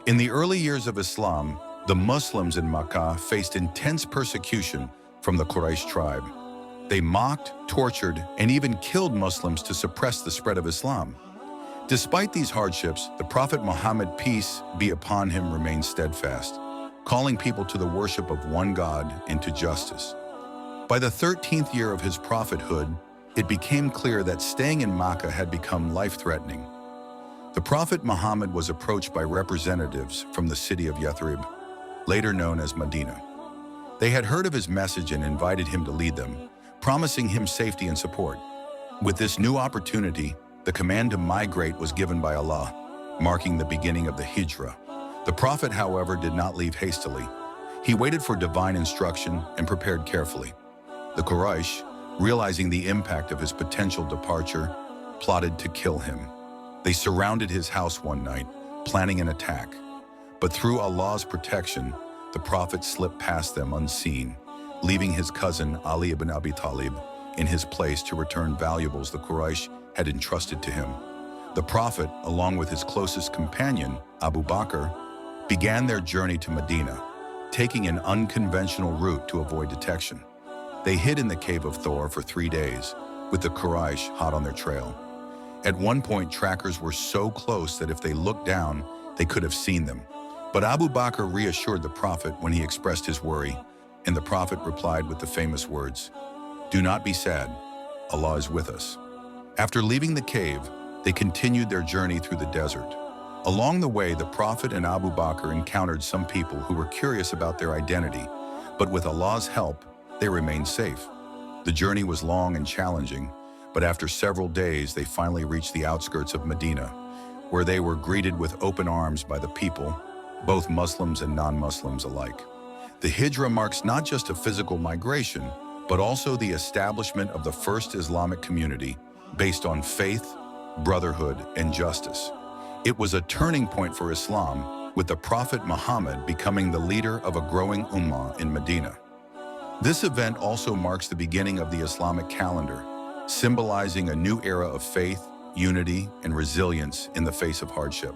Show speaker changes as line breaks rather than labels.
In the early years of Islam, the Muslims in Makkah faced intense persecution from the Quraysh tribe. They mocked, tortured, and even killed Muslims to suppress the spread of Islam. Despite these hardships, the Prophet Muhammad, peace be upon him, remained steadfast, calling people to the worship of one God and to justice. By the 13th year of his prophethood, it became clear that staying in Makkah had become life-threatening. The Prophet Muhammad was approached by representatives from the city of Yathrib, later known as Medina. They had heard of his message and invited him to lead them, promising him safety and support. With this new opportunity, the command to migrate was given by Allah, marking the beginning of the Hijrah. The Prophet, however, did not leave hastily. He waited for divine instruction and prepared carefully. The Quraysh, realizing the impact of his potential departure, plotted to kill him. They surrounded his house one night, planning an attack. But through Allah's protection, the Prophet slipped past them unseen, leaving his cousin Ali ibn Abi Talib in his place to return valuables the Quraysh had entrusted to him. The Prophet, along with his closest companion, Abu Bakr, began their journey to Medina, taking an unconventional route to avoid detection. They hid in the cave of Thor for 3 days, with the Quraysh hot on their trail. At one point, trackers were so close that if they looked down, they could have seen them. But Abu Bakr reassured the Prophet when he expressed his worry, and the Prophet replied with the famous words, "Do not be sad, Allah is with us." After leaving the cave, they continued their journey through the desert. Along the way, the Prophet and Abu Bakr encountered some people who were curious about their identity, but with Allah's help, they remained safe. The journey was long and challenging, but after several days, they finally reached the outskirts of Medina, where they were greeted with open arms by the people, both Muslims and non-Muslims alike. The Hijrah marks not just a physical migration, but also the establishment of the first Islamic community based on faith, brotherhood, and justice. It was a turning point for Islam, with the Prophet Muhammad becoming the leader of a growing ummah in Medina. This event also marks the beginning of the Islamic calendar, symbolizing a new era of faith, unity, and resilience in the face of hardship.